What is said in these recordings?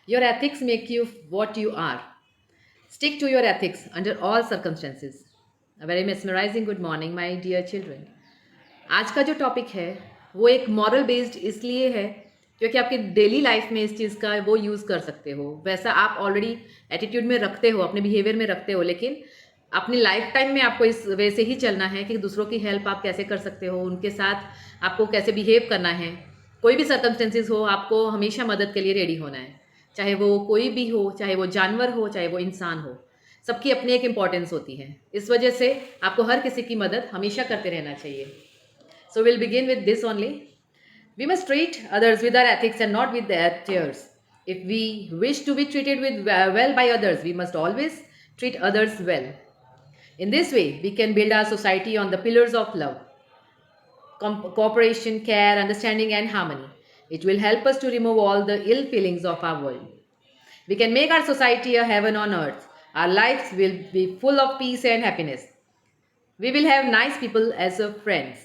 Your ethics make you what you are. Stick to your ethics under all circumstances. A very mesmerizing good morning, my dear children. आज का जो topic है वो एक moral based इसलिए है क्योंकि आपकी डेली लाइफ में इस चीज़ का वो यूज़ कर सकते हो। वैसा आप ऑलरेडी एटीट्यूड में रखते हो, अपने बिहेवियर में रखते हो, लेकिन अपनी लाइफ टाइम में आपको इस वे से ही चलना है कि दूसरों की हेल्प आप कैसे कर सकते हो, उनके साथ आपको कैसे बिहेव करना है। कोई भी सर्कमस्टेंसेस हो, आपको हमेशा मदद के लिए रेडी होना है, चाहे वो कोई भी हो, चाहे वो जानवर हो, चाहे वो इंसान हो। सबकी अपनी एक इम्पॉर्टेंस होती है, इस वजह से आपको हर किसी की मदद हमेशा करते रहना चाहिए। So we'll begin with this only. We must treat others with our ethics and not with their tears. If we wish to be treated with well by others, we must always treat others well. In this way, we can build our society on the pillars of love, cooperation, care, understanding, and harmony. It will help us to remove all the ill feelings of our world. We can make our society a heaven on earth. Our lives will be full of peace and happiness. We will have nice people as friends.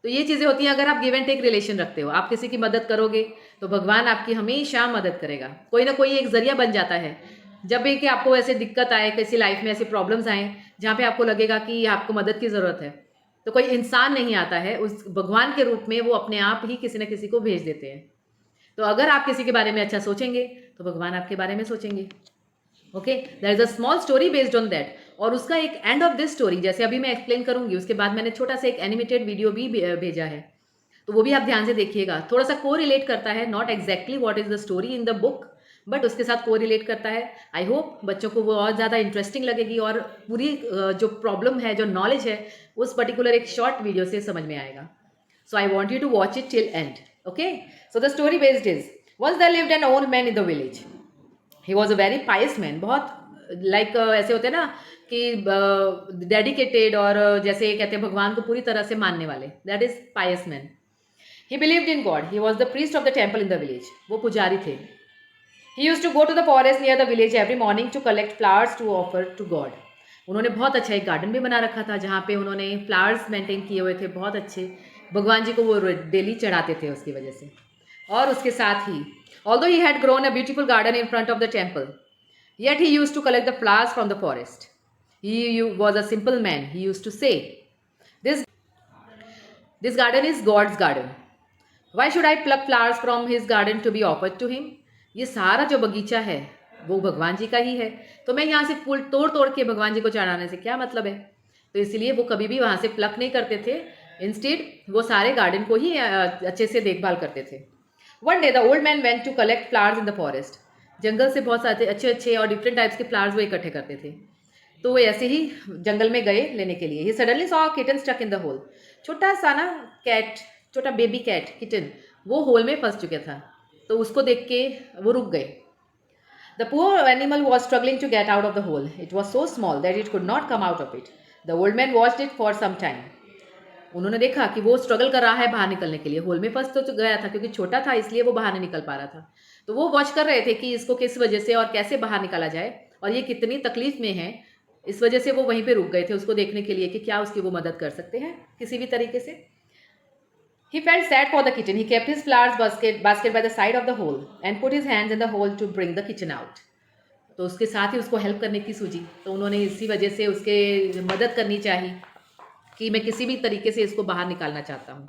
तो ये चीज़ें होती हैं अगर आप give and take relation रखते हो। आप किसी की मदद करोगे तो भगवान आपकी हमेशा मदद करेगा। कोई ना कोई एक ज़रिया बन जाता है। जब भी कि आपको ऐसे दिक्कत आए, किसी लाइफ में ऐसी प्रॉब्लम्स आएँ जहाँ पे आपको लगेगा कि आपको मदद की ज़रूरत है, तो कोई इंसान नहीं आता है, उस भगवान के रूप में वो अपने आप ही किसी न किसी को भेज देते हैं। तो अगर आप किसी के बारे में अच्छा सोचेंगे तो भगवान आपके बारे में सोचेंगे। Okay, there is a small story based on that. और उसका एक एंड ऑफ दिस स्टोरी जैसे अभी मैं एक्सप्लेन करूंगी, उसके बाद मैंने छोटा सा एक एनिमेटेड वीडियो भी भेजा है, तो वो भी आप ध्यान से देखिएगा। थोड़ा सा को रिलेट करता है, not exactly what is the story in the book, but उसके साथ को रिलेट करता है। आई होप बच्चों को वो और ज़्यादा इंटरेस्टिंग लगेगी और पूरी जो प्रॉब्लम है, जो नॉलेज है, उस पर्टिकुलर एक शॉर्ट वीडियो से समझ में आएगा। So I want you to watch it till end. Okay, so the story based is once there lived an old man in the village. He was a very pious man, बहुत like ऐसे होते हैं ना कि dedicated और जैसे कहते हैं भगवान को पूरी तरह से मानने वाले, that is pious man. He believed in God, he was the priest of the temple in the village, वो पुजारी थे। He use to go to the forest near the village every morning to collect flowers to offer to God. उन्होंने बहुत अच्छा एक garden भी बना रखा था जहाँ पे उन्होंने फ्लावर्स मेंटेन किए हुए थे बहुत अच्छे, भगवान जी को वो डेली चढ़ाते थे उसकी वजह से। और उसके साथ ही although he had grown a beautiful garden in front of the temple, yet he used to collect the flowers from the forest. He was a simple man. He used to say, this, this garden is God's garden. Why should I pluck flowers from his garden to be offered to him? ये सारा जो बगीचा है वो भगवान जी का ही है, तो मैं यहाँ से फूल तोड़ तोड़ के भगवान जी को चढ़ाने से क्या मतलब है। तो इसलिए वो कभी भी वहाँ से प्लक नहीं करते थे, इंस्टेड वो सारे गार्डन को ही अच्छे से देखभाल करते थे। One day the old man went to collect flowers in the forest. जंगल से बहुत सारे अच्छे अच्छे और डिफरेंट टाइप्स के फ्लावर्स वो इकट्ठे करते थे, तो वो ऐसे ही जंगल में गए लेने के लिए। He suddenly saw kitten stuck in the hole. छोटा सा ना कैट, छोटा बेबी कैट किटन, वो होल में फंस चुका था, तो उसको देख के वो रुक गए। The poor animal was struggling to get out of the hole. It was so small that it could not come out of it. The old man watched it for some time. उन्होंने देखा कि वो struggle कर रहा है बाहर निकलने के लिए, होल में फंस तो गया था क्योंकि छोटा था इसलिए वो बाहर नहीं निकल पा रहा था। तो वो वॉच कर रहे थे कि इसको किस वजह से और कैसे बाहर निकाला जाए और ये कितनी तकलीफ में है। इस वजह से वो वहीं पे रुक गए थे उसको देखने के लिए कि क्या उसकी वो मदद कर सकते हैं किसी भी तरीके से। He felt sad for the kitten. He kept his flowers basket by the side of the hole and put his hands in the hole to bring the kitten out. तो उसके साथ ही उसको हेल्प करने की सूझी, तो उन्होंने इसी वजह से उसके मदद करनी चाहिए कि मैं किसी भी तरीके से इसको बाहर निकालना चाहता हूँ।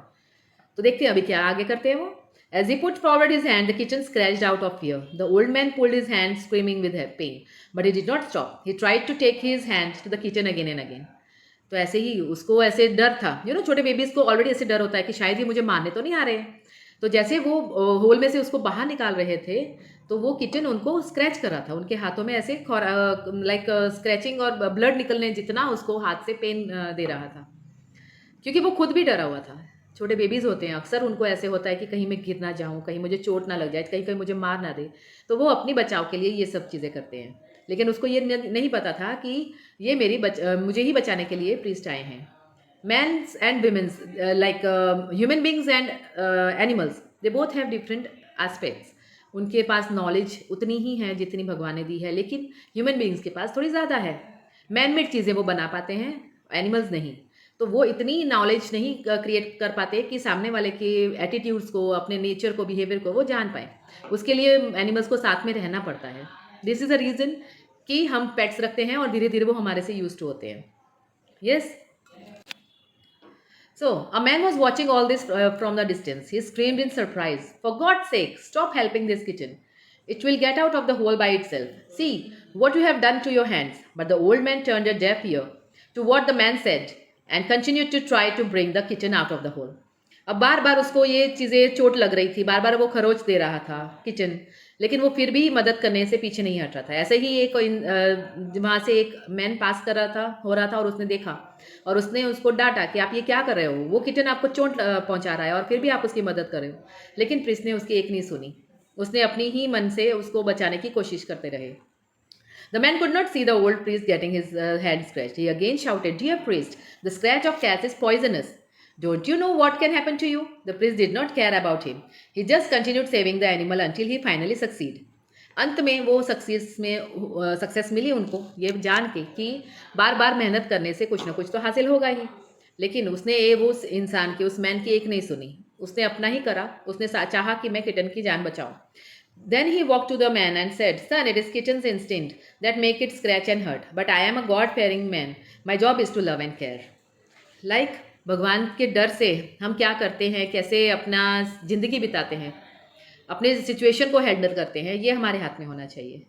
तो देखते हैं अभी क्या आगे करते हैं वो। As he put forward his hand, the kitten scratched out of fear. The old man pulled his hand, screaming with pain, but he did not stop. He tried to take his hand to the kitten again and again. तो ऐसे ही उसको ऐसे डर था, छोटे babies को already ऐसे डर होता है कि शायद ये मुझे मारने तो नहीं आ रहे हैं। तो जैसे वो होल में से उसको बाहर निकाल रहे थे तो वो किटन उनको स्क्रैच कर रहा था, उनके हाथों में ऐसे लाइक स्क्रैचिंग और ब्लड निकलने जितना उसको हाथ से पेन दे रहा था, क्योंकि वो खुद भी डरा हुआ था। छोटे बेबीज़ होते हैं, अक्सर उनको ऐसे होता है कि कहीं मैं गिर ना जाऊँ, कहीं मुझे चोट ना लग जाए, कहीं कहीं मुझे मार ना दे, तो वो अपनी बचाव के लिए ये सब चीज़ें करते हैं। लेकिन उसको ये नहीं पता था कि ये मुझे ही बचाने के लिए प्रीस्ट आए हैं। Mans and womens like human beings and animals, they both have different aspects. उनके पास नॉलेज उतनी ही है जितनी भगवान ने दी है, लेकिन ह्यूमन बींग्स के पास थोड़ी ज़्यादा है। मैन मेड चीज़ें वो बना पाते हैं, एनिमल्स नहीं। तो वो इतनी नॉलेज नहीं क्रिएट कर पाते कि सामने वाले के एटीट्यूड्स को, अपने नेचर को, बिहेवियर को वो जान पाए। उसके लिए एनिमल्स को साथ में रहना पड़ता है। दिस इज़ अ रीज़न कि हम पेट्स रखते हैं और धीरे धीरे वो हमारे से यूज टू होते हैं। Yes. So, a man was watching all this from the distance. He screamed in surprise, "For God's sake, stop helping this kitchen. It will get out of the hole by itself. See what you have done to your hands." But the old man turned a deaf ear to what the man said and continued to try to bring the kitchen out of the hole. अब बार बार उसको ये चीज़ें चोट लग रही थी, बार बार वो खरोच दे रहा था किचन, लेकिन वो फिर भी मदद करने से पीछे नहीं हट रहा था। ऐसे ही एक वहाँ से एक मैन पास कर रहा था और उसने देखा और उसने उसको डांटा कि आप ये क्या कर रहे हो, वो किचन आपको चोट पहुँचा रहा है और फिर भी आप उसकी मदद कर रहे हो। लेकिन प्रिंस ने उसकी एक नहीं सुनी, उसने अपनी ही मन से उसको बचाने की कोशिश करते रहे। The man could not see the old priest getting his head scratched. He again shouted, "Dear priest, the scratch of cats is poisonous. Don't you know what can happen to you?" The priest did not care about him. He just continued saving the animal until he finally succeeded. अंत में वो success मिली उनको, ये जान के कि बार बार मेहनत करने से कुछ ना कुछ तो हासिल होगा ही। लेकिन उसने वो इंसान की, उस मैन की एक नहीं सुनी, उसने अपना ही करा। उसने चाहा कि मैं किटन की जान बचाऊं। Then he walked to the man and said, "Son, it is kitten's instinct that make it scratch and hurt. But I am a God-fearing man. My job is to love and care." Like भगवान के डर से हम क्या करते हैं, कैसे अपना ज़िंदगी बिताते हैं, अपने सिचुएशन को हैंडल करते हैं, ये हमारे हाथ में होना चाहिए।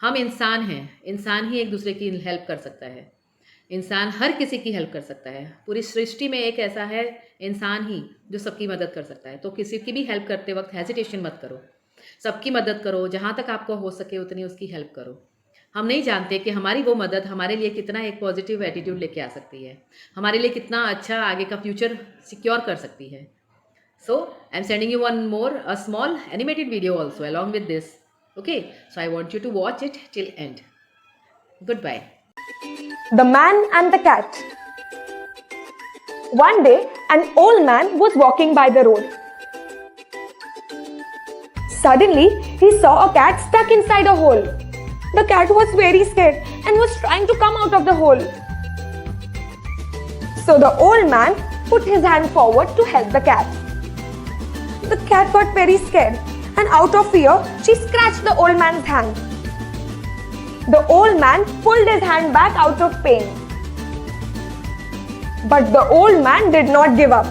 हम इंसान हैं, इंसान ही एक दूसरे की हेल्प कर सकता है। इंसान हर किसी की हेल्प कर सकता है। पूरी सृष्टि में एक ऐसा है इंसान ही जो सबकी मदद कर सकता है। तो किसी की भी हेल्प करते वक्त हेजिटेशन मत करो, सबकी मदद करो, जहाँ तक आपको हो सके उतनी उसकी हेल्प करो। हम नहीं जानते कि हमारी वो मदद हमारे लिए कितना एक पॉजिटिव एटीट्यूड लेके आ सकती है, हमारे लिए कितना अच्छा आगे का फ्यूचर सिक्योर कर सकती है। So I am sending you one more a small animated video also along with this. Okay, so I want you to watch it till end. Good bye. The Man and the Cat. One day, an old man was walking by the road. Suddenly, he saw a cat stuck inside a hole. The cat was very scared and was trying to come out of the hole. So the old man put his hand forward to help the cat. The cat got very scared and out of fear, she scratched the old man's hand. The old man pulled his hand back out of pain. But the old man did not give up.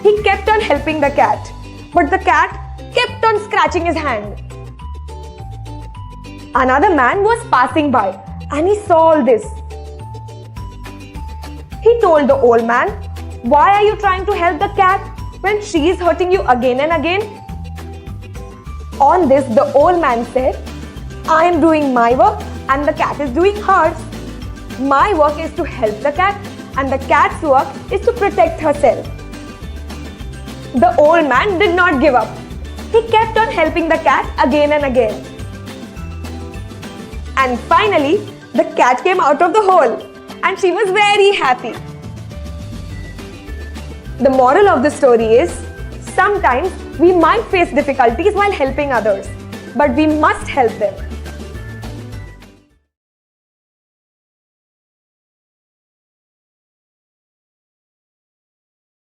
He kept on helping the cat. But the cat kept on scratching his hand. Another man was passing by and he saw all this. He told the old man, "Why are you trying to help the cat when she is hurting you again and again?" On this, the old man said, "I am doing my work and the cat is doing hers. My work is to help the cat and the cat's work is to protect herself." The old man did not give up. He kept on helping the cat again and again. And finally, the cat came out of the hole and she was very happy. The moral of the story is, sometimes we might face difficulties while helping others, but we must help them.